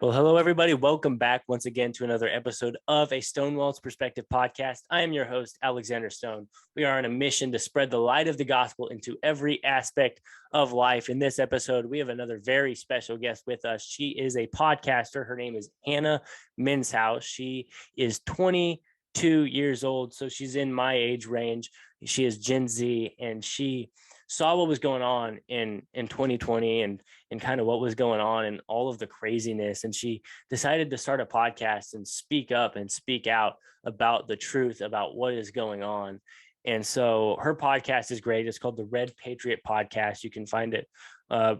Well, hello, everybody. Welcome back once again to another episode of a StoneWall's Perspective podcast. I am your host, Alexander Stone. We are on a mission to spread the light of the gospel into every aspect of life. In this episode, we have another very special guest with us. She is a podcaster. Her name is Hannah Minshouse. She is 22 years old, so she's in my age range. She is Gen Z, and she saw what was going on in 2020 and kind of what was going on and all of the craziness. And she decided to start a podcast and speak up and speak out about the truth about what is going on. And so her podcast is great. It's called the Red Patriot Podcast. You can find it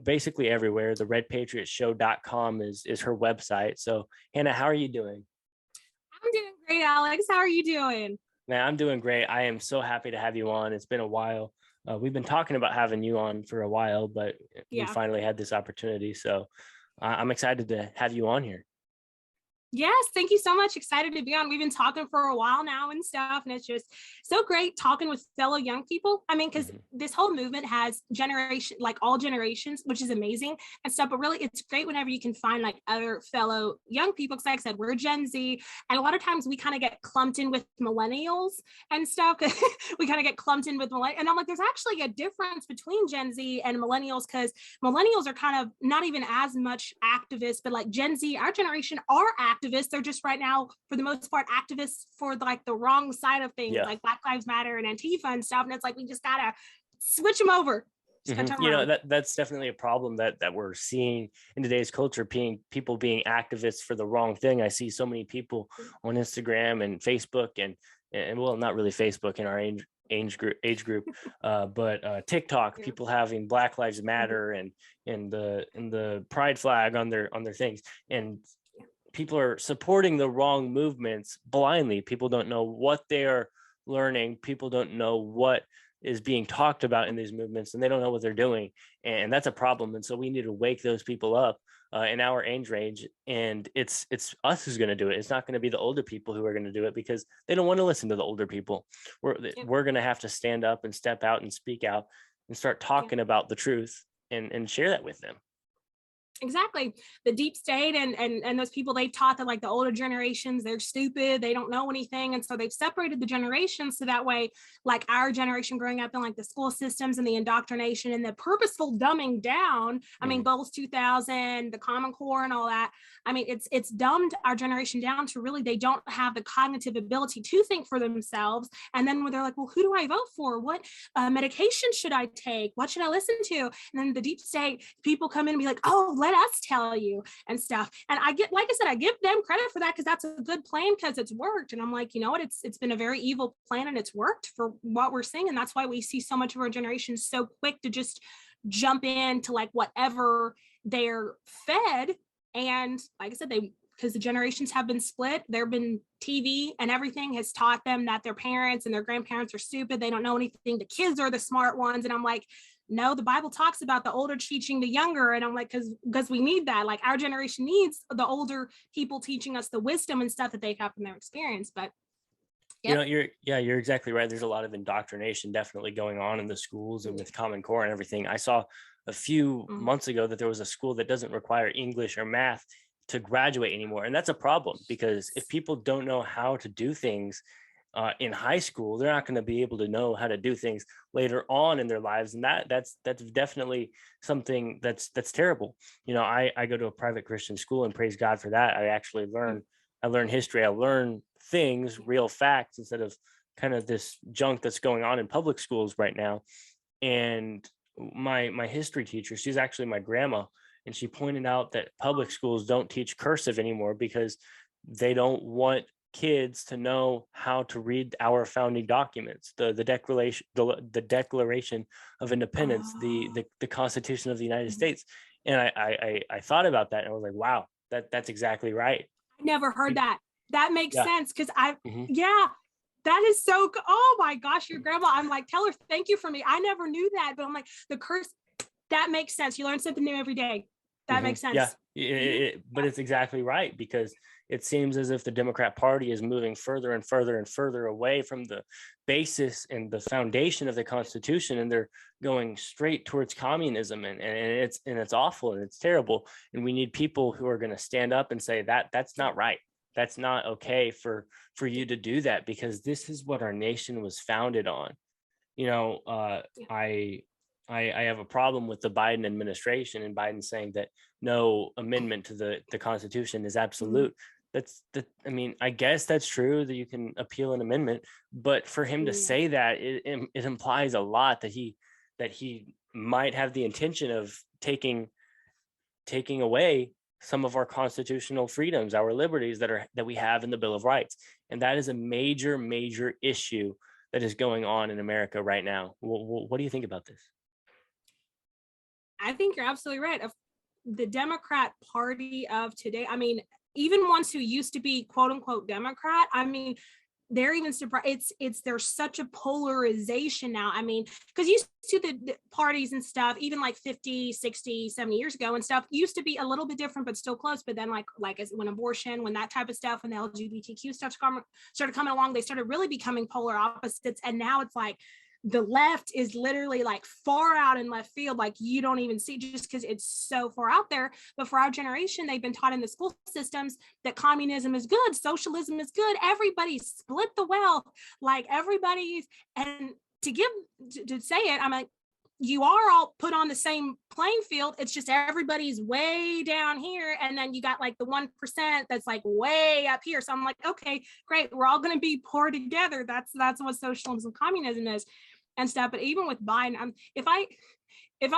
basically everywhere. The redpatriotshow.com is her website. So Hannah, how are you doing? I'm doing great, Alex. How are you doing? Man, I'm doing great. I am so happy to have you on. It's been a while. We've been talking about having you on for a while, but we finally had this opportunity. So I'm excited to have you on here. Yes, thank you so much. Excited to be on. We've been talking for a while now and stuff, and it's just so great talking with fellow young people. I mean, because this whole movement has all generations, which is amazing and stuff. But really, it's great whenever you can find like other fellow young people. Because like I said, we're Gen Z, and a lot of times we kind of get clumped in with millennials and stuff. We kind of get clumped in with millennials, and I'm like, there's actually a difference between Gen Z and millennials, because millennials are kind of not even as much activists, but like Gen Z, our generation are activists. They're just right now, for the most part, activists for like the wrong side of things, like Black Lives Matter and Antifa and stuff. And it's like, we just gotta switch them over. That's definitely a problem that we're seeing in today's culture, people being activists for the wrong thing. I see so many people on Instagram and Facebook and well, not really Facebook in our age group, but TikTok, people having Black Lives Matter and the pride flag on their things, and people are supporting the wrong movements blindly. People don't know what they're learning. People don't know what is being talked about in these movements, and they don't know what they're doing. And that's a problem. And so we need to wake those people up in our age range. And it's us who's going to do it. It's not going to be the older people who are going to do it, because they don't want to listen to the older people. We're going to have to stand up and step out and speak out and start talking about the truth and share that with them. Exactly. The deep state and those people, they've taught that like the older generations, they're stupid, they don't know anything. And so they've separated the generations, so that way, like our generation growing up in like the school systems and the indoctrination and the purposeful dumbing down. I mean, Goals 2000, the Common Core and all that. I mean, it's dumbed our generation down to really, they don't have the cognitive ability to think for themselves. And then when they're like, well, who do I vote for? What medication should I take? What should I listen to? And then the deep state people come in and be like, oh, let us tell you and stuff. And I give them credit for that, because that's a good plan, because it's worked. And I'm like, you know what, it's been a very evil plan, and it's worked for what we're seeing. And that's why we see so much of our generation so quick to just jump into like whatever they're fed. And like I said, because the generations have been split, there have been TV and everything has taught them that their parents and their grandparents are stupid. They don't know anything. The kids are the smart ones. And I'm like, no, the Bible talks about the older teaching the younger. And I'm like, because we need that. Like our generation needs the older people teaching us the wisdom and stuff that they have from their experience. But you're exactly right. There's a lot of indoctrination definitely going on in the schools and with Common Core and everything. I saw a few months ago that there was a school that doesn't require English or math to graduate anymore. And that's a problem, because if people don't know how to do things in high school, they're not going to be able to know how to do things later on in their lives. And that's definitely something that's terrible. You know, I go to a private Christian school, and praise God for that. I actually learn history. I learn things, real facts, instead of kind of this junk that's going on in public schools right now. And my history teacher, she's actually my grandma, and she pointed out that public schools don't teach cursive anymore because they don't want kids to know how to read our founding documents, the Declaration of Independence, the Constitution of the United States. And I thought about that, and I was like, wow, that's exactly right. I never heard that. That makes sense, because that is so good. Oh my gosh, your grandma, I'm like, tell her thank you for me. I never knew that, but I'm like, the curse, that makes sense. You learn something new every day. that makes sense. Yeah, but it's exactly right, because it seems as if the Democrat Party is moving further and further and further away from the basis and the foundation of the Constitution, and they're going straight towards communism, and it's awful and it's terrible. And we need people who are going to stand up and say that that's not right. That's not okay for you to do that, because this is what our nation was founded on. I have a problem with the Biden administration and Biden saying that no amendment to the Constitution is absolute. I mean, I guess that's true that you can appeal an amendment, but for him to say that, it implies a lot that he might have the intention of taking away some of our constitutional freedoms, our liberties that we have in the Bill of Rights. And that is a major, major issue that is going on in America right now. What do you think about this? I think you're absolutely right. The Democrat Party of today, I mean, even ones who used to be quote unquote Democrat, I mean, they're even surprised. There's such a polarization now. I mean, because used to the parties and stuff, even like 50, 60, 70 years ago and stuff, used to be a little bit different, but still close. But then like as when abortion, when that type of stuff, when the LGBTQ stuff started coming along, they started really becoming polar opposites. And now it's like, the left is literally like far out in left field, like you don't even see, just because it's so far out there. But for our generation, they've been taught in the school systems that communism is good, socialism is good, everybody split the wealth, like everybody's, and to say it, I'm like, you are all put on the same playing field. It's just everybody's way down here, and then you got like the 1% that's like way up here. So I'm like, okay, great, we're all going to be poor together. That's what socialism and communism is and stuff. But even with Biden, if I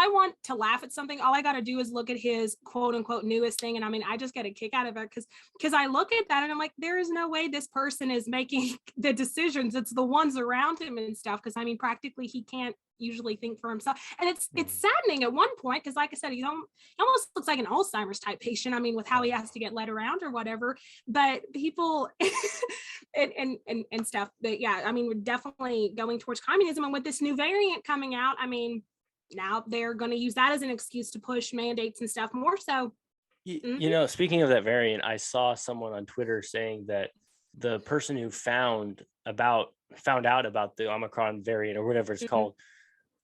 want to laugh at something, all I got to do is look at his quote unquote newest thing. And I mean, I just get a kick out of it because I look at that and I'm like, there is no way this person is making the decisions. It's the ones around him and stuff. Because I mean, practically he can't usually think for himself. And it's saddening at one point, because like I said, he almost looks like an Alzheimer's type patient. I mean, with how he has to get led around or whatever. But people and stuff. But yeah, I mean, we're definitely going towards communism. And with this new variant coming out, I mean, now they're going to use that as an excuse to push mandates and stuff more so. You know, speaking of that variant, I saw someone on Twitter saying that the person who found out about the Omicron variant or whatever it's called.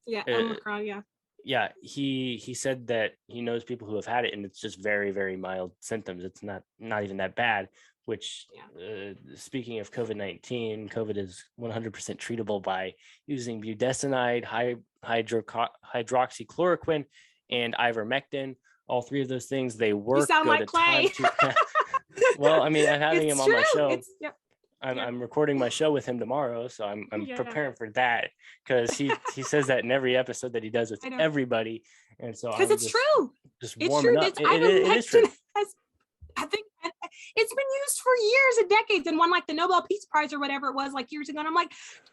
Yeah, Omicron, yeah, he said that he knows people who have had it and it's just very, very mild symptoms. It's not even that bad, which speaking of COVID-19, COVID is 100% treatable by using budesonide, hydroxychloroquine, and ivermectin. All three of those things, they work. You sound like Clay. Well, I mean, I'm having him on my show. I'm I'm recording my show with him tomorrow, so I'm preparing for that, because he says that in every episode that he does with everybody, and so because it's true. Just warming up. It is true. I think it's been used for years and decades, and won like the Nobel Peace Prize or whatever it was like years ago. And I'm like,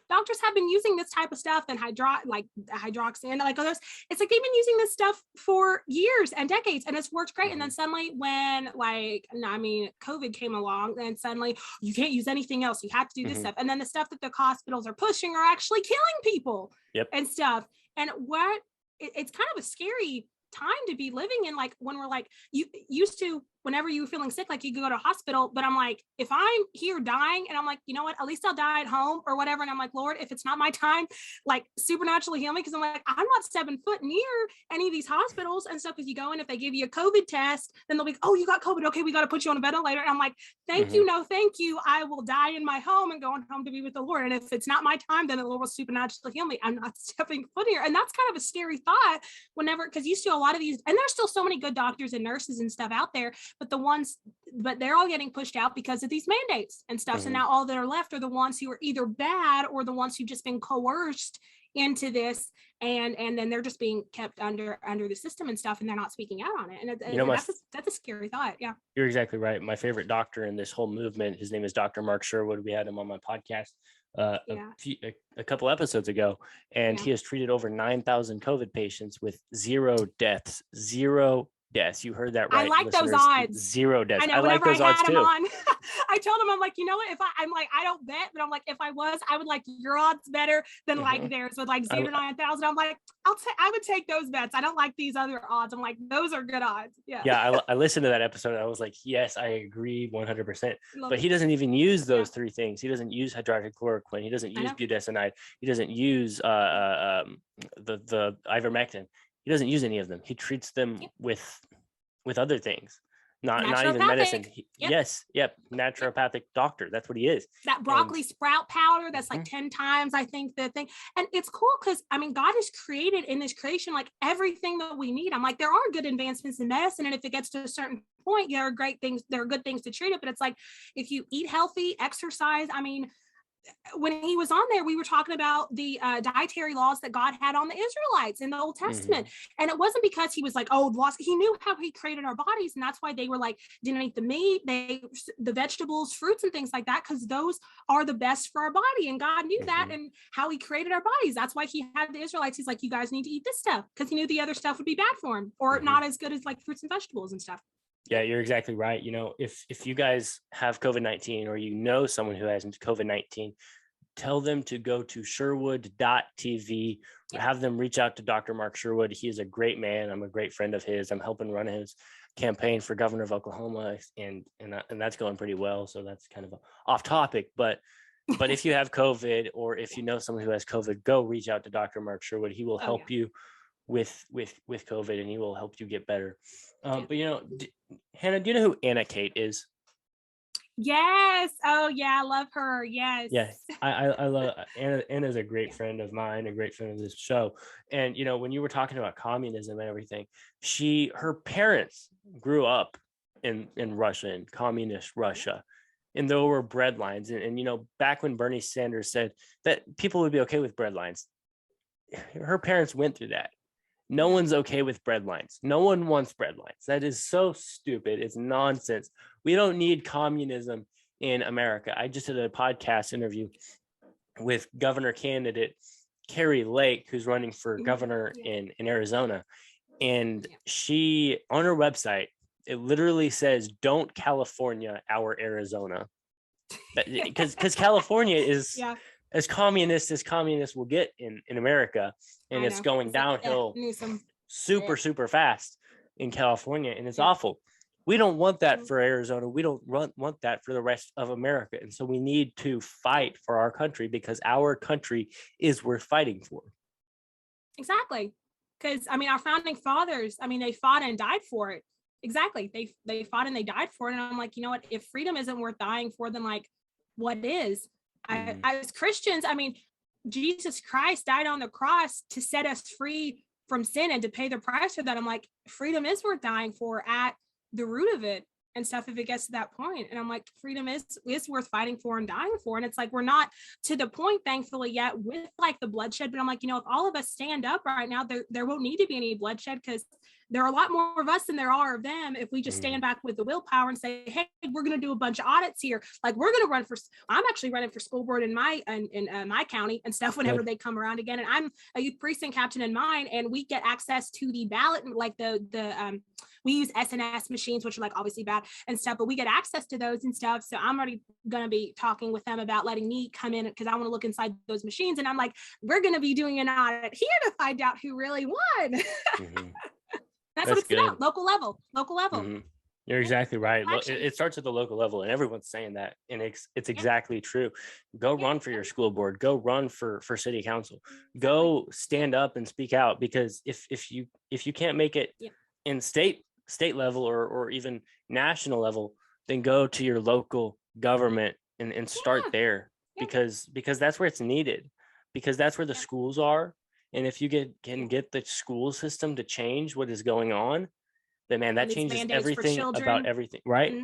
doctors have been using this type of stuff and hydroxy and like others. It's like they've been using this stuff for years and decades, and it's worked great. And then suddenly, when COVID came along, then suddenly you can't use anything else. You have to do this stuff. And then the stuff that the hospitals are pushing are actually killing people and stuff. And it's kind of a scary time to be living in, like when we're like, you used to, whenever you were feeling sick, like you could go to a hospital, but I'm like, if I'm here dying and I'm like, you know what, at least I'll die at home or whatever. And I'm like, Lord, if it's not my time, like supernaturally heal me. Cause I'm like, I'm not 7 foot near any of these hospitals and stuff. Cause you go in, if they give you a COVID test, then they'll be, oh, you got COVID. Okay. We got to put you on a ventilator. And I'm like, thank you. No, thank you. I will die in my home and going home to be with the Lord. And if it's not my time, then the Lord will supernaturally heal me. I'm not stepping foot here. And that's kind of a scary thought cause you see a lot of these, and there's still so many good doctors and nurses and stuff out there, but they're all getting pushed out because of these mandates and stuff. So now all that are left are the ones who are either bad or the ones who've just been coerced into this, and then they're just being kept under the system and stuff, and they're not speaking out on it. And that's a scary thought. Yeah, you're exactly right. My favorite doctor in this whole movement, his name is Dr. Mark Sherwood. We had him on my podcast a couple episodes ago, and he has treated over 9,000 COVID patients with 0 deaths deaths. You heard that I right, like those listeners. odds. 0 deaths. I know I like whenever I those odds had him too. on, I told him, I'm like, you know what? I'm like, I don't bet, but I'm like, if I was, I would like your odds better than like theirs with like 0 to 9,000. I'm like, I would take those bets. I don't like these other odds. I'm like, those are good odds. Yeah. Yeah, I listened to that episode. And I was like, yes, I agree 100%. Love But it. he doesn't even use those three things. He doesn't use hydroxychloroquine. He doesn't I use know. budesonide. He doesn't use the ivermectin. He doesn't use any of them. He treats them with other things, not even medicine. Naturopathic. Yes, naturopathic doctor. That's what he is. That broccoli sprout powder that's like 10 times, I think, the thing. And it's cool because I mean, God has created in this creation like everything that we need. I'm like, there are good advancements in medicine, and if it gets to a certain point, there are great things, there are good things to treat it. But it's like, if you eat healthy, exercise, I mean, when he was on there, we were talking about the dietary laws that God had on the Israelites in the Old Testament. And it wasn't because he was like, oh, he knew how he created our bodies. And that's why they were like, didn't eat the meat, the vegetables, fruits and things like that, because those are the best for our body. And God knew that and how he created our bodies. That's why he had the Israelites. He's like, you guys need to eat this stuff, because he knew the other stuff would be bad for him or not as good as like fruits and vegetables and stuff. Yeah, you're exactly right. You know, if you guys have COVID-19 or you know someone who has COVID-19, tell them to go to Sherwood.tv. Have them reach out to Dr. Mark Sherwood. He is a great man. I'm a great friend of his. I'm helping run his campaign for governor of Oklahoma, and that's going pretty well. So that's kind of off topic, but if you have COVID or if you know someone who has COVID, go reach out to Dr. Mark Sherwood. He will help you with COVID, and he will help you get better. But you know, Hannah, do you know who Anna Kate is? Yes. Oh yeah, I love her. Yes. Yeah, I love Anna. Anna's a great friend of mine, a great friend of this show. And you know, when you were talking about communism and everything, her parents grew up in Russia, in communist Russia, and there were bread lines. And you know, back when Bernie Sanders said that people would be okay with bread lines, her parents went through that. No one's okay with bread lines. No one wants bread lines. That is so stupid. It's nonsense. We don't need communism in America. I just did a podcast interview with governor candidate Carrie Lake, who's running for governor in Arizona. And she, on her website, it literally says, "Don't California our Arizona." Because California is as communists will get in America, and it's going downhill super fast in California, and it's awful. We don't want that for Arizona. We don't want that for the rest of America. And so we need to fight for our country, because our country is worth fighting for. Exactly. Because I mean, our founding fathers, I mean, they fought and died for it. Exactly. They fought and they died for it. And I'm like, you know what, if freedom isn't worth dying for, then like, what is? As Christians, I mean, Jesus Christ died on the cross to set us free from sin and to pay the price for that. I'm like, freedom is worth dying for at the root of it and stuff, if it gets to that point. And I'm like, freedom is worth fighting for and dying for. And it's like, we're not to the point, thankfully, yet with like the bloodshed. But I'm like, you know, if all of us stand up right now, there won't need to be any bloodshed, because there are a lot more of us than there are of them. If we just stand back with the willpower and say, hey, we're going to do a bunch of audits here. Like, we're going to I'm actually running for school board in my county and stuff whenever they come around again. And I'm a youth precinct captain in mine, and we get access to the ballot, like we use SNS machines, which are like obviously bad and stuff, but we get access to those and stuff. So I'm already going to be talking with them about letting me come in, because I want to look inside those machines. And I'm like, we're going to be doing an audit here to find out who really won. That's what it's good. About. Local level. You're exactly right. It starts at the local level, and everyone's saying that, and it's exactly true. Go run for your school board. Go run for city council. Go stand up and speak out, because if you can't make it in state level or even national level, then go to your local government and start there, because that's where it's needed, because that's where the schools are. And if you can get the school system to change what is going on, then man, that changes everything about everything. Right.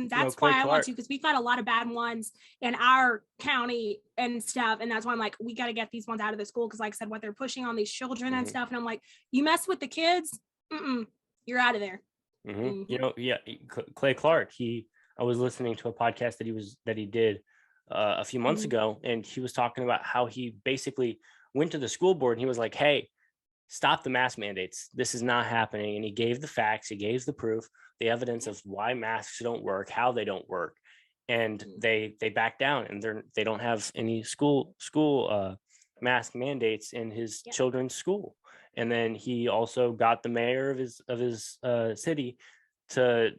That's why I want to, because we've got a lot of bad ones in our county and stuff. And that's why I'm like, we got to get these ones out of the school, because like I said, what they're pushing on these children and stuff. And I'm like, you mess with the kids, you're out of there. You know, Clay Clark, I was listening to a podcast that he did a few months ago, and he was talking about how he basically went to the school board and he was like, hey, stop the mask mandates. This is not happening. And he gave the facts, he gave the proof, the evidence of why masks don't work, how they don't work. And they back down, and they don't have any school mask mandates in his children's school. And then he also got the mayor of his city to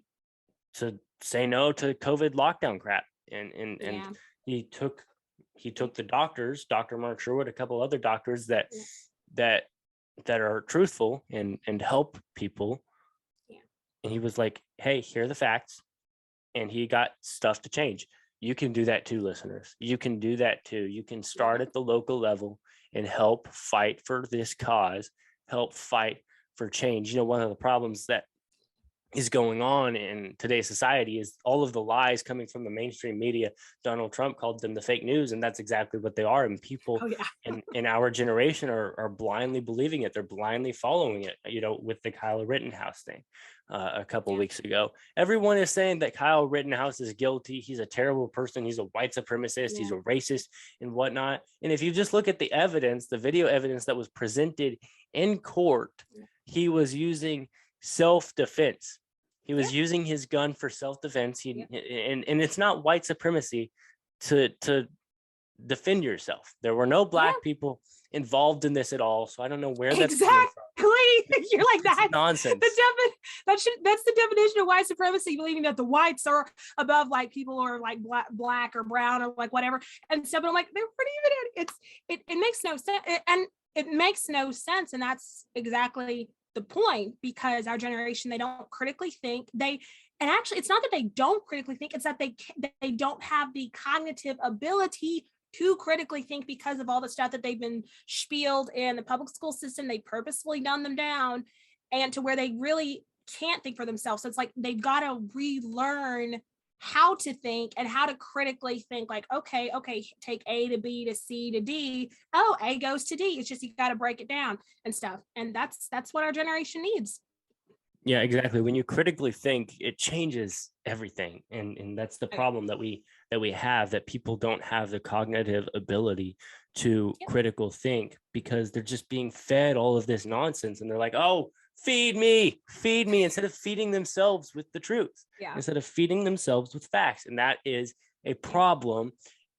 say no to COVID lockdown crap. And he took the doctors, Dr. Mark Sherwood, a couple other doctors that are truthful and help people. And he was like, hey, here are the facts. And he got stuff to change. You can do that too, listeners. You can do that too. You can start at the local level and help fight for this cause, help fight for change. You know, one of the problems that is going on in today's society is all of the lies coming from the mainstream media. Donald Trump called them the fake news, and that's exactly what they are. And people in our generation are blindly believing it. They're blindly following it, you know, with the Kyle Rittenhouse thing a couple weeks ago. Everyone is saying that Kyle Rittenhouse is guilty. He's a terrible person. He's a white supremacist. He's a racist and whatnot. And if you just look at the evidence, the video evidence that was presented in court, he was using self-defense. He was using his gun for self-defense. And it's not white supremacy to defend yourself. There were no black people involved in this at all. So I don't know where that's coming from. You're like, that's nonsense. That's the definition of white supremacy, believing that the whites are above like people who are like black or brown or like whatever. And so, but I'm like, they're pretty even. It makes no sense. And it makes no sense. And that's exactly the point, because our generation, they don't critically think. And actually it's not that they don't critically think, it's that they don't have the cognitive ability to critically think because of all the stuff that they've been spieled in the public school system. They purposefully dumb them down, and to where they really can't think for themselves. So it's like they've got to relearn how to think and how to critically think, like, okay, take A to B to C to D. Oh, A goes to D. It's just, you got to break it down and stuff. And that's what our generation needs. Yeah, exactly. When you critically think, it changes everything. And that's the problem that we have, that people don't have the cognitive ability to critical think, because they're just being fed all of this nonsense. And they're like, oh, feed me, instead of feeding themselves with the truth, instead of feeding themselves with facts. And that is a problem.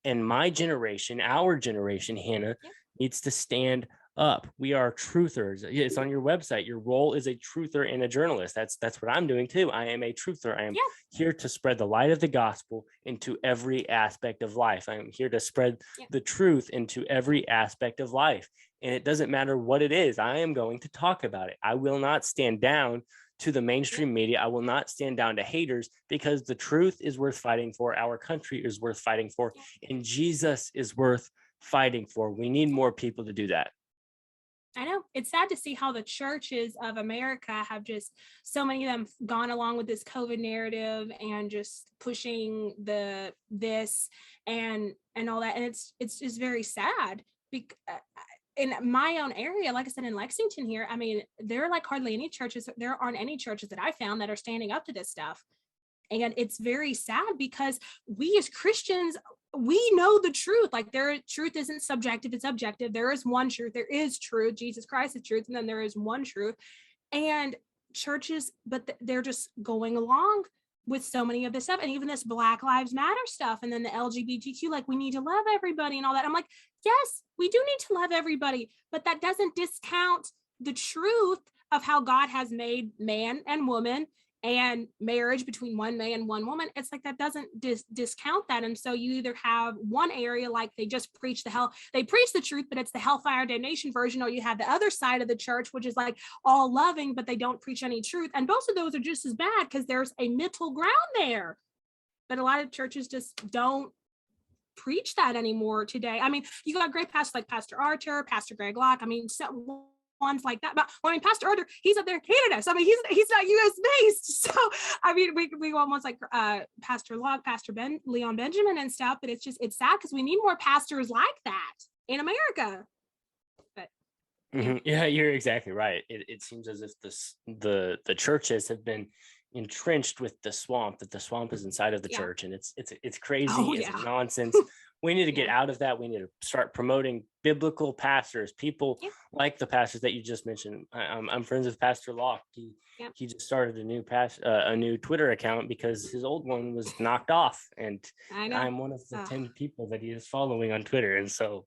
And my generation, our generation, Hannah, needs to stand up. We are truthers. It's on your website. Your role is a truther and a journalist. That's what I'm doing too. I am a truther. I am here to spread the light of the gospel into every aspect of life. I am here to spread the truth into every aspect of life. And it doesn't matter what it is. I am going to talk about it. I will not stand down to the mainstream media. I will not stand down to haters, because the truth is worth fighting for. Our country is worth fighting for. And Jesus is worth fighting for. We need more people to do that. I know it's sad to see how the churches of America have just, so many of them gone along with this COVID narrative and just pushing this and all that. And it's just very sad. In my own area, like I said, in Lexington here, I mean, there are like hardly any churches. There aren't any churches that I found that are standing up to this stuff. And it's very sad, because we as Christians, we know the truth. Like, truth isn't subjective, it's objective. There is one truth. There is truth. Jesus Christ is truth. And then there is one truth. And churches, but they're just going along with so many of this stuff. And even this Black Lives Matter stuff. And then the LGBTQ, like, we need to love everybody and all that. I'm like, yes, we do need to love everybody, but that doesn't discount the truth of how God has made man and woman and marriage between one man and one woman. It's like, that doesn't discount that. And so you either have one area, like they just preach they preach the truth, but it's the hellfire damnation version, or you have the other side of the church, which is like all loving, but they don't preach any truth. And both of those are just as bad, because there's a middle ground there. But a lot of churches just don't preach that anymore today. I mean, you got great pastors like Pastor Archer, Pastor Greg Locke. I mean, ones like that. But I mean, Pastor Arthur, he's up there in Canada, so I mean, he's not US based. So I mean, we want ones like Pastor Locke, Pastor Leon Benjamin and stuff. But it's sad, because we need more pastors like that in America. But yeah, you're exactly right. It seems as if the churches have been entrenched with the swamp, that the swamp is inside of the church, and it's crazy. It's nonsense. We need to get out of that. We need to start promoting biblical pastors, people like the pastors that you just mentioned. I'm friends with Pastor Locke. He just started a new Twitter account because his old one was knocked off, and I'm one of the 10 people that he is following on Twitter, and so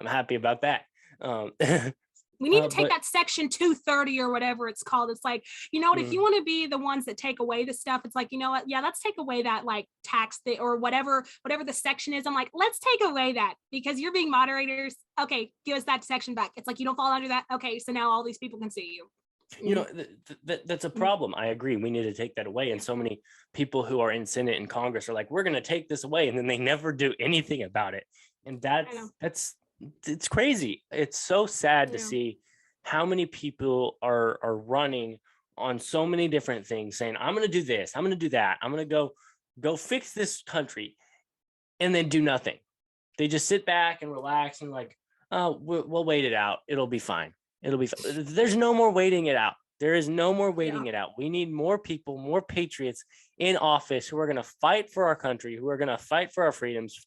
I'm happy about that. We need to take that section 230 or whatever it's called. It's like, you know what, if you want to be the ones that take away the stuff, it's like, you know what, yeah, let's take away that like tax or whatever the section is. I'm like, let's take away that because you're being moderators. Okay, give us that section back. It's like, you don't fall under that. Okay, so now all these people can see you. You know, that's a problem. I agree. We need to take that away. And so many people who are in Senate and Congress are like, we're going to take this away. And then they never do anything about it. And it's crazy. It's so sad to see how many people are running on so many different things, saying, I'm going to do this, I'm going to do that, I'm going to go fix this country, and then do nothing. They just sit back and relax and like, oh, we'll wait it out. It'll be fine. It'll be fine. There's no more waiting it out. There is no more waiting it out. We need more people, more patriots in office who are going to fight for our country, who are going to fight for our freedoms,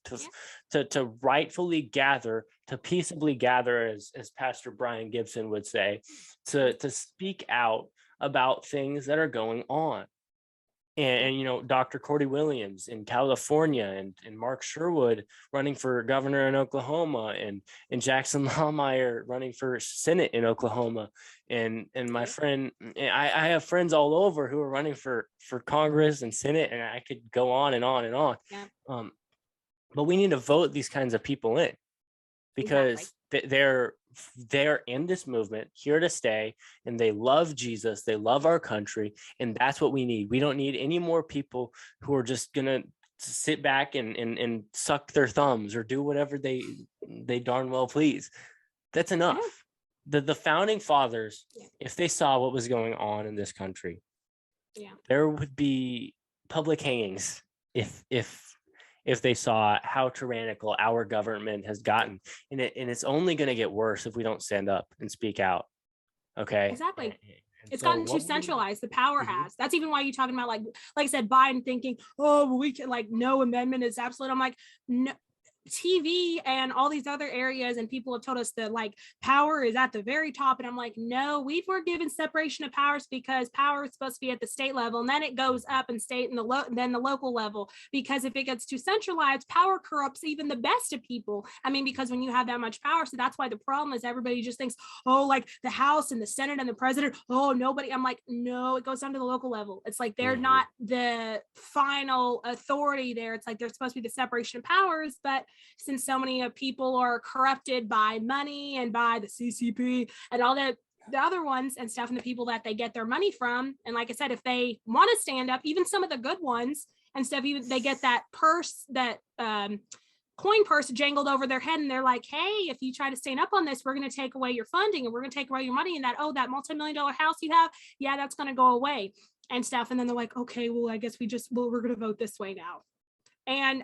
to rightfully gather, to peaceably gather, as Pastor Brian Gibson would say, to speak out about things that are going on. And you know, Dr. Cordy Williams in California, and Mark Sherwood running for governor in Oklahoma, and Jackson Lawmeyer running for Senate in Oklahoma, and my friend, I have friends all over who are running for Congress and Senate, and I could go on and on and on. But we need to vote these kinds of people in, because they're in this movement, here to stay, and they love Jesus, they love our country, and that's what we need. We don't need any more people who are just gonna sit back and suck their thumbs or do whatever they darn well please. That's enough. The founding fathers, if they saw what was going on in this country, there would be public hangings if they saw how tyrannical our government has gotten, and it's only going to get worse if we don't stand up and speak out. Okay. Exactly. And it's gotten too centralized. The power has. That's even why you're talking about like I said, Biden thinking, oh, well, we can like no amendment is absolute. I'm like, no. TV and all these other areas, and people have told us that like power is at the very top, and I'm like, no, we're given separation of powers because power is supposed to be at the state level, and then it goes up and state and then the local level, because if it gets too centralized, power corrupts even the best of people. I mean, because when you have that much power, so that's why the problem is everybody just thinks, oh, like the House and the Senate and the president, oh, nobody. I'm like, no, it goes down to the local level. It's like they're not the final authority there. It's like they're supposed to be the separation of powers, but since so many people are corrupted by money and by the CCP and all the other ones and stuff, and the people that they get their money from, and like I said, if they want to stand up, even some of the good ones and stuff, even they get that purse, that coin purse jangled over their head, and they're like, hey, if you try to stand up on this, we're going to take away your funding, and we're going to take away your money, and that multi-million-dollar house you have, that's going to go away and stuff. And then they're like, okay, well, I guess we're going to vote this way now. And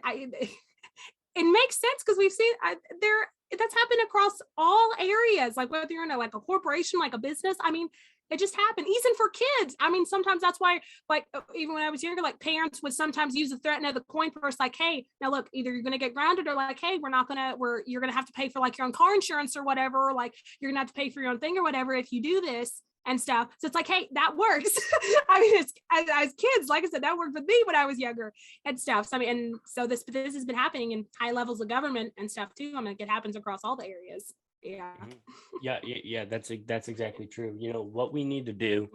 it makes sense because we've seen that's happened across all areas, like whether you're in a corporation, like a business. I mean, it just happened, even for kids. I mean, sometimes that's why, like, even when I was younger, like parents would sometimes use the threat of the coin purse, like, hey, now look, either you're going to get grounded, or like, hey, you're going to have to pay for like your own car insurance or whatever, or like you're going to have to pay for your own thing or whatever if you do this and stuff. So it's like, hey, that works. I mean, it's, as kids, like I said, that worked with me when I was younger and stuff. So I mean, and so this has been happening in high levels of government and stuff too. I mean, it happens across all the areas. That's exactly true. You know what we need to do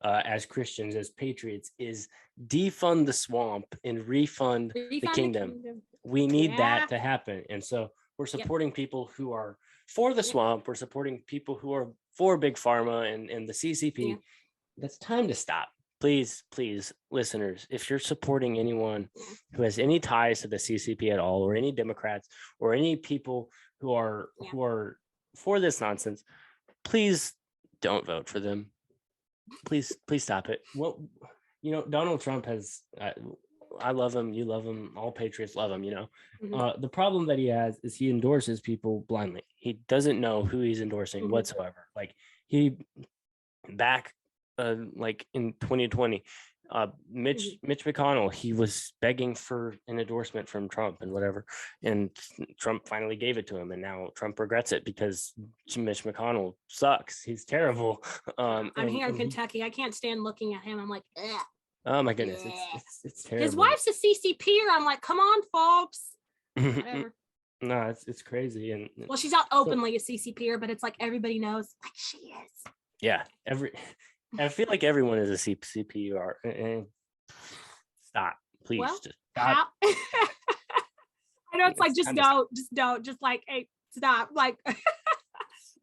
as Christians, as patriots, is defund the swamp and refund the kingdom. We need that to happen. And so we're supporting people who are for the swamp. We're supporting people who are for big pharma and the CCP. That's time to stop. Please, listeners, if you're supporting anyone who has any ties to the CCP at all, or any Democrats, or any people who are for this nonsense, please don't vote for them. Please stop it. Well, you know, Donald Trump has, I love him, you love him, all patriots love him, you know. The problem that he has is he endorses people blindly. He doesn't know who he's endorsing whatsoever. Like he back like in 2020, Mitch McConnell, he was begging for an endorsement from Trump and whatever, and Trump finally gave it to him, and now Trump regrets it because Mitch McConnell sucks. He's terrible. I'm here in Kentucky. I can't stand looking at him. I'm like, ugh. Oh my goodness, Yeah. it's terrible. His wife's a CCPer. I'm like, come on, folks. Whatever. No, it's crazy. And well, she's not openly a CCPer, but it's like everybody knows like she is. Yeah, I feel like everyone is a CCPR. Stop, please. Well, just stop. I know it's like just don't, just like, hey, stop. Like,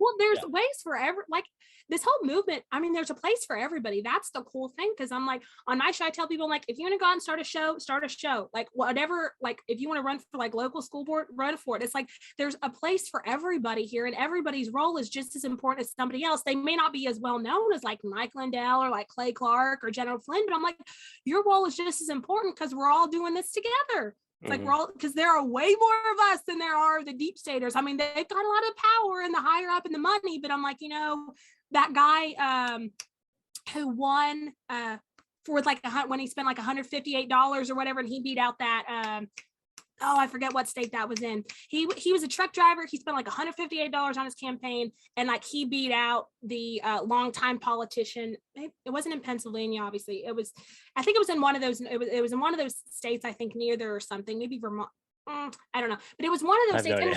well, there's ways for like this whole movement. I mean, there's a place for everybody. That's the cool thing. Cause I'm like, on my show, I tell people, like, if you want to go out and start a show, like whatever, like if you want to run for like local school board, run for it. It's like, there's a place for everybody here, and everybody's role is just as important as somebody else. They may not be as well known as like Mike Lindell or like Clay Clark or General Flynn, but I'm like, your role is just as important because we're all doing this together. It's like we're all, because there are way more of us than there are the deep staters. I mean, they've got a lot of power and the higher up in the money, but I'm like, you know, that guy who won for like when he spent like $158 or whatever, and he beat out that I forget what state that was in. He was a truck driver. He spent like $158 on his campaign, and like he beat out the longtime politician. It wasn't in Pennsylvania, obviously. I think it was in one of those. It was in one of those states, I think near there or something, maybe Vermont. I don't know, but it was one of those states. And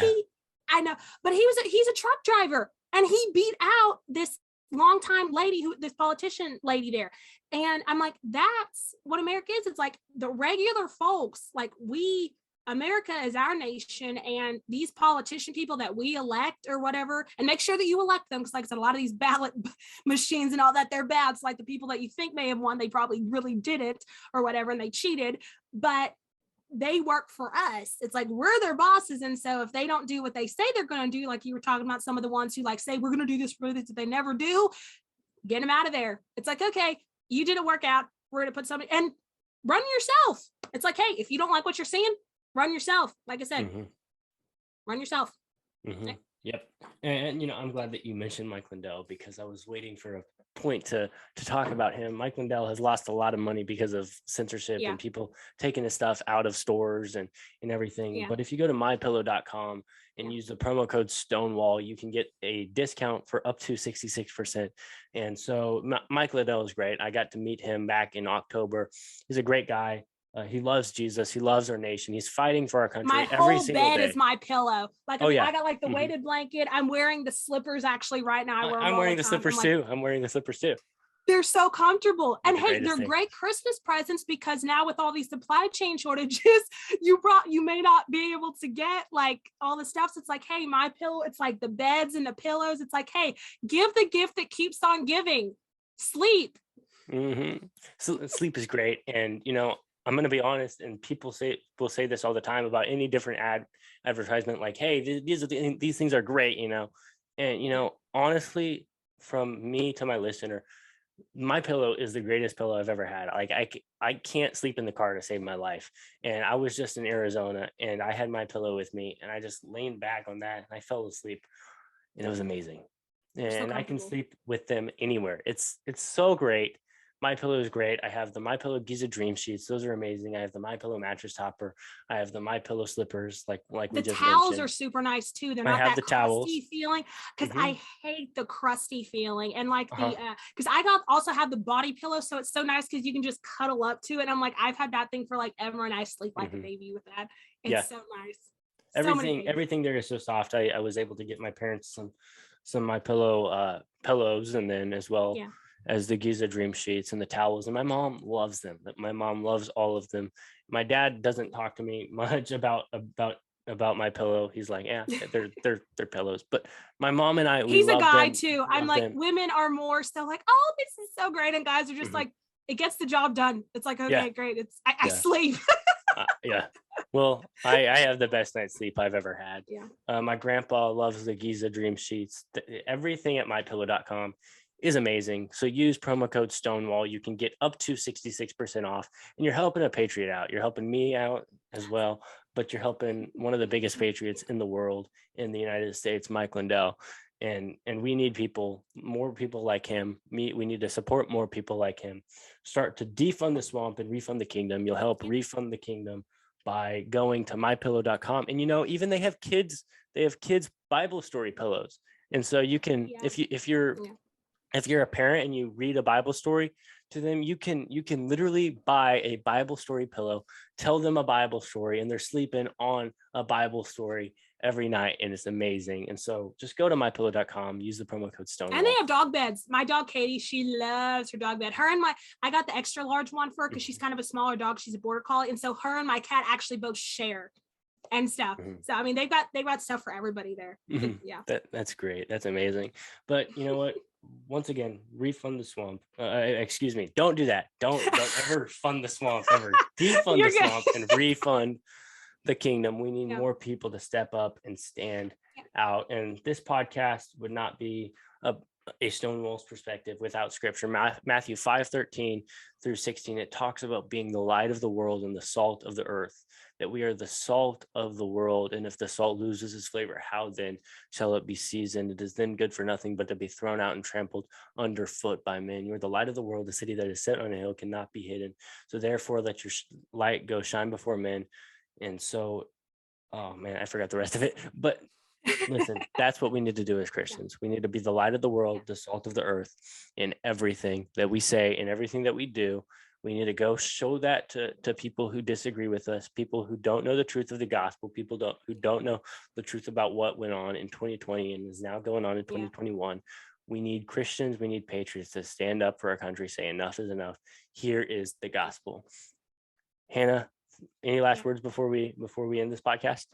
I know, but he's a truck driver, and he beat out this longtime lady, this politician lady there. And I'm like, that's what America is. It's like the regular folks, like America is our nation, and these politician people that we elect or whatever, and make sure that you elect them, because like I said, a lot of these ballot machines and all that, they're bad. It's like the people that you think may have won, they probably really didn't or whatever, and they cheated, but they work for us. It's like we're their bosses, and so if they don't do what they say they're going to do, like you were talking about some of the ones who like say we're going to do this for this, if they never do, get them out of there. It's like, okay, you didn't work out, we're going to put somebody, and run yourself. It's like, hey, if you don't like what you're seeing, run yourself. Like I said, run yourself. Yep. And you know, I'm glad that you mentioned Mike Lindell, because I was waiting for a point to talk about him. Mike Lindell has lost a lot of money because of censorship and people taking his stuff out of stores and everything. But if you go to mypillow.com and use the promo code StoneWall, you can get a discount for up to 66%. And so Mike Lindell is great. I got to meet him back in October. He's a great guy. He loves Jesus. He loves our nation. He's fighting for our country. My every whole single bed day. is my pillow. Like, I got like the weighted blanket. I'm wearing the slippers actually right now. I'm wearing the slippers too. I'm wearing the slippers too. They're so comfortable. And hey, they're great Christmas presents, because now with all these supply chain shortages, you may not be able to get like all the stuff. So it's like, hey, my pillow, it's like the beds and the pillows. It's like, hey, give the gift that keeps on giving. Sleep. So sleep is great. And you know, I'm going to be honest, and people will say this all the time about any different advertisement, like, hey, these things are great, you know. And you know, honestly, from me to my listener, my pillow is the greatest pillow I've ever had. Like I can't sleep in the car to save my life. And I was just in Arizona, and I had my pillow with me, and I just leaned back on that and I fell asleep, and it was amazing. And I can sleep with them anywhere. It's so great. My Pillow is great. I have the My Pillow Giza Dream Sheets. Those are amazing. I have the My Pillow mattress topper. I have the My Pillow slippers. Like the towels are super nice too. They're not that crusty feeling, because I hate the crusty feeling. And like because I also have the body pillow, so it's so nice because you can just cuddle up to it. And I'm like, I've had that thing for like ever, and I sleep like a baby with that. It's so nice. Everything there is so soft. I was able to get my parents some My Pillow pillows, and then as well as the Giza Dream Sheets and the towels. And my mom loves them. My mom loves all of them. My dad doesn't talk to me much about My Pillow. He's like, yeah, they're pillows. But my mom and I, he's a guy too. I'm like, women are more so like, oh, this is so great, and guys are just like, it gets the job done. It's like, okay, great. It's I sleep. Well, I have the best night's sleep I've ever had. My grandpa loves the Giza Dream Sheets. Everything at mypillow.com is amazing. So use promo code StoneWall. You can get up to 66% off, and you're helping a patriot out. You're helping me out as well, but you're helping one of the biggest patriots in the world, in the United States, Mike Lindell. and we need more people like him. We need to support more people like him. Start to defund the swamp and refund the kingdom. You'll help refund the kingdom by going to mypillow.com. And even they have kids Bible story pillows. And so you can, if you're a parent and you read a Bible story to them, you can literally buy a Bible story pillow, tell them a Bible story, and they're sleeping on a Bible story every night, and it's amazing. And so just go to mypillow.com, use the promo code StoneWall. And they have dog beds. My dog Katie, she loves her dog bed. I got the extra large one for her because she's kind of a smaller dog. She's a border collie, and so her and my cat actually both share and stuff. So I mean, they've got stuff for everybody there. Yeah, that's great. That's amazing. But you know what? Once again, refund the swamp. Excuse me. Don't do that. Don't ever fund the swamp. Ever defund the swamp and refund the kingdom. We need more people to step up and stand out. And this podcast would not be a StoneWall's perspective without scripture. Matthew 5:13 through 16. It talks about being the light of the world and the salt of the earth. That we are the salt of the world, and if the salt loses its flavor, how then shall it be seasoned? It is then good for nothing but to be thrown out and trampled underfoot by men. You are the light of the world. The city that is set on a hill cannot be hidden. So therefore, let your light go shine before men. And so, oh man, I forgot the rest of it. But listen, that's what we need to do as Christians. We need to be the light of the world, the salt of the earth, in everything that we say, in everything that we do. We need to go show that to people who disagree with us, people who don't know the truth of the gospel, who don't know the truth about what went on in 2020 and is now going on in 2021. We need Christians, we need patriots to stand up for our country, say enough is enough. Here is the gospel. Hannah, any last words before we end this podcast?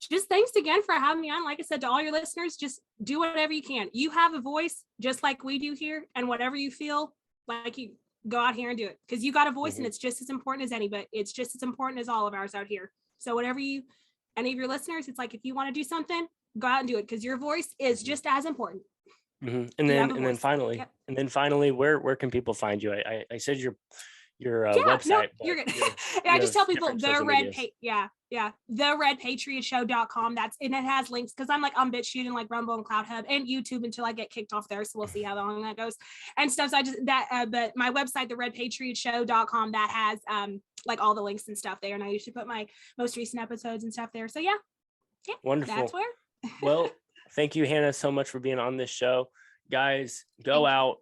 Just thanks again for having me on. Like I said, to all your listeners, just do whatever you can. You have a voice just like we do here, and whatever you feel like, you go out here and do it, because you got a voice and it's just as important as anybody. It's just as important as all of ours out here. So whatever any of your listeners, it's like, if you want to do something, go out and do it, because your voice is just as important. And then finally, where can people find you? I said your website. No, you're good. I just tell people the redpatriotshow.com. And it has links, because I'm on BitChute and Rumble and CloudHub and YouTube until I get kicked off there. So we'll see how long that goes and stuff. So but my website, the redpatriotshow.com, that has all the links and stuff there. And I usually put my most recent episodes and stuff there. So yeah, wonderful. That's where. Well, thank you, Hannah, so much for being on this show. Guys, go out.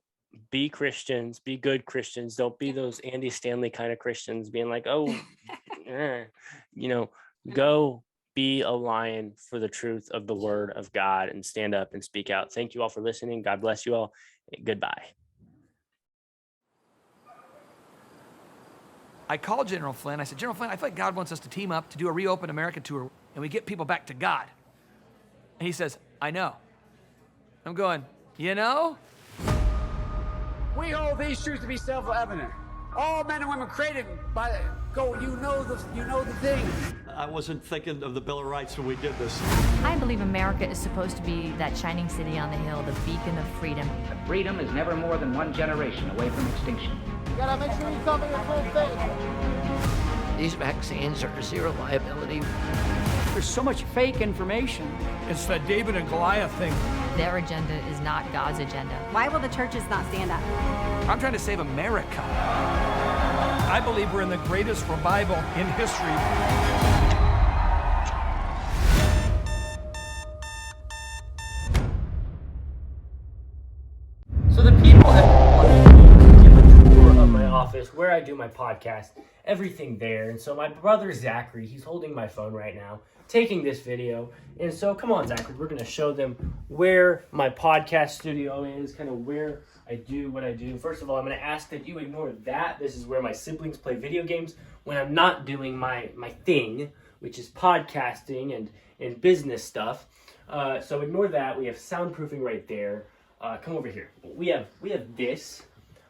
Be Christians, be good Christians. Don't be those Andy Stanley kind of Christians being like, go be a lion for the truth of the word of God and stand up and speak out. Thank you all for listening. God bless you all. Goodbye. I called General Flynn. I said, General Flynn, I feel like God wants us to team up to do a Reopen America tour, and we get people back to God. And he says, I know. I'm going, We hold these truths to be self-evident. All men and women created by you know the thing. I wasn't thinking of the Bill of Rights when we did this. I believe America is supposed to be that shining city on the hill, the beacon of freedom. Freedom is never more than one generation away from extinction. You gotta make sure you tell me your full face. These vaccines are zero liability. There's so much fake information. It's that David and Goliath thing. Their agenda is not God's agenda. Why will the churches not stand up? I'm trying to save America. I believe we're in the greatest revival in history. So the people have give a tour of my office where I do my podcast, everything there. And so my brother Zachary, he's holding my phone right now, taking this video. And so come on, Zachary, we're going to show them where my podcast studio is, kind of where I do what I do. First of all, I'm going to ask that you ignore that. This is where my siblings play video games when I'm not doing my thing, which is podcasting and business stuff. So ignore that. We have soundproofing right there. Come over here. We have this.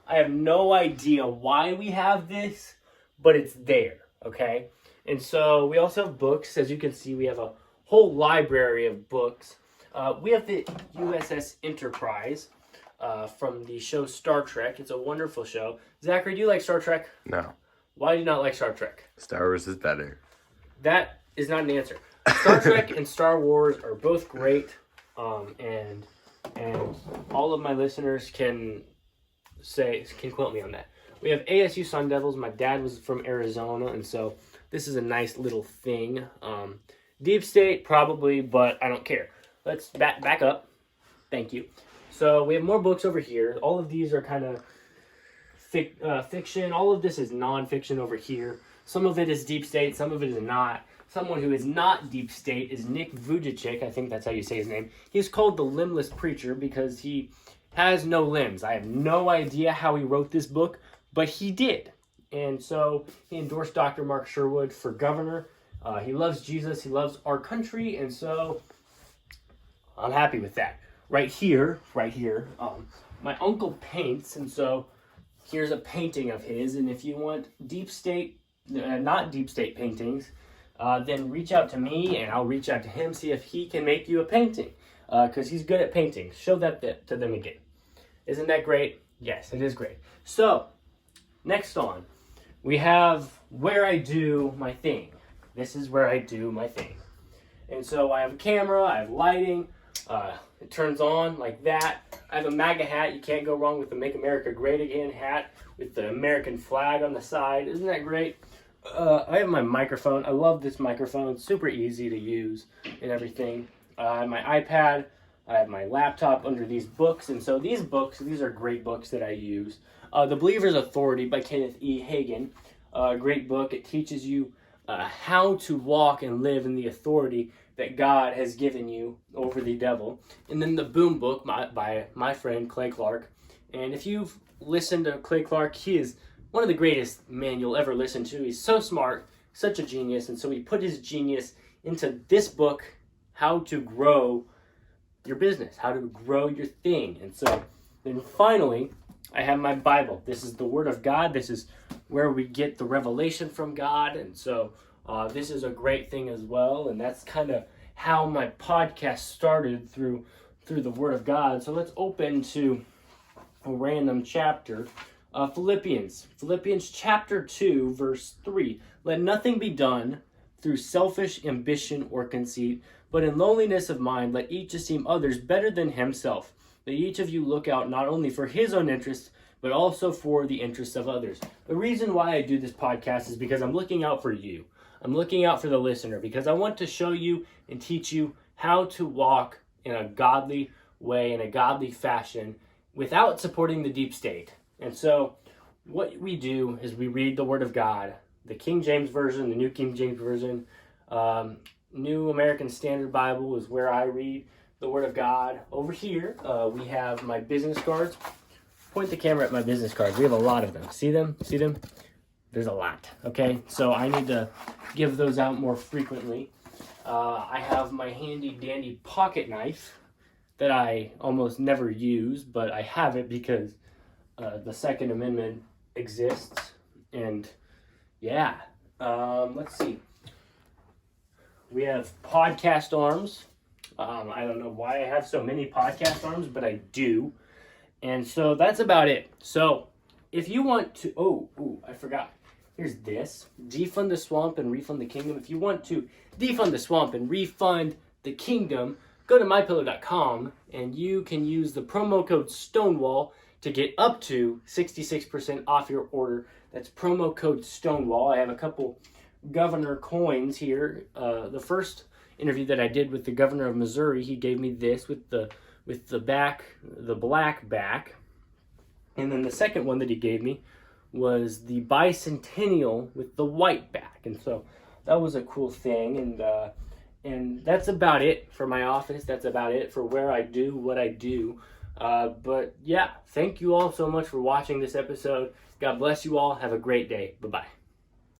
I have no idea why we have this, but it's there, okay? And so we also have books. As you can see, we have a whole library of books. We have the USS Enterprise from the show Star Trek. It's a wonderful show. Zachary, do you like Star Trek? No. Why do you not like Star Trek? Star Wars is better. That is not an answer. Star Trek and Star Wars are both great. and all of my listeners can quote me on that. We have ASU Sun Devils. My dad was from Arizona, and so this is a nice little thing. Deep State, probably, but I don't care. Let's back up. Thank you. So we have more books over here. All of these are kind of fiction. All of this is nonfiction over here. Some of it is Deep State. Some of it is not. Someone who is not Deep State is Nick Vujicic. I think that's how you say his name. He's called the Limbless Preacher because he has no limbs. I have no idea how he wrote this book, but he did. And so he endorsed Dr. Mark Sherwood for governor. He loves Jesus. He loves our country. And so I'm happy with that. Right here, my uncle paints. And so here's a painting of his. And if you want Deep State, not Deep State paintings, then reach out to me and I'll reach out to him, see if he can make you a painting. Because he's good at painting. Show that to them again. Isn't that great? Yes, it is great. So, next on, we have where I do my thing. This is where I do my thing. And so I have a camera, I have lighting, it turns on like that. I have a MAGA hat. You can't go wrong with the Make America Great Again hat with the American flag on the side. Isn't that great? I have my microphone. I love this microphone. It's super easy to use and everything. I have my iPad. I have my laptop under these books. And so these are great books that I use. The Believer's Authority by Kenneth E. Hagin. A great book. It teaches you how to walk and live in the authority that God has given you over the devil. And then the Boom Book by my friend Clay Clark. And if you've listened to Clay Clark, he is one of the greatest men you'll ever listen to. He's so smart, such a genius. And so he put his genius into this book, How to Grow Your Business, How to Grow Your Thing. And so then finally, I have my Bible. This is the Word of God. This is where we get the revelation from God. And so this is a great thing as well. And that's kind of how my podcast started through the Word of God. So let's open to a random chapter. Philippians chapter 2, verse 3. Let nothing be done through selfish ambition or conceit, but in lowliness of mind, let each esteem others better than himself. Let each of you look out not only for his own interests, but also for the interests of others. The reason why I do this podcast is because I'm looking out for you. I'm looking out for the listener because I want to show you and teach you how to walk in a godly way, in a godly fashion, without supporting the deep state. And so what we do is we read the Word of God, the King James Version, the New King James Version, New American Standard Bible is where I read the Word of God. Over here, we have my business cards. Point the camera at my business cards. We have a lot of them. See them? See them? There's a lot, okay? So I need to give those out more frequently. I have my handy-dandy pocket knife that I almost never use, but I have it because the Second Amendment exists. And yeah, let's see. We have podcast arms. I don't know why I have so many podcast arms, but I do. And so that's about it. So if you want to, I forgot. Here's this. Defund the swamp and refund the kingdom. If you want to defund the swamp and refund the kingdom, go to mypillow.com and you can use the promo code StoneWall to get up to 66% off your order. That's promo code StoneWall. I have a couple governor coins here. The first interview that I did with the governor of Missouri, he gave me this with the black back. And then the second one that he gave me was the bicentennial with the white back. And so that was a cool thing. And that's about it for my office. That's about it for where I do what I do. But yeah, thank you all so much for watching this episode. God bless you all. Have a great day. Bye-bye.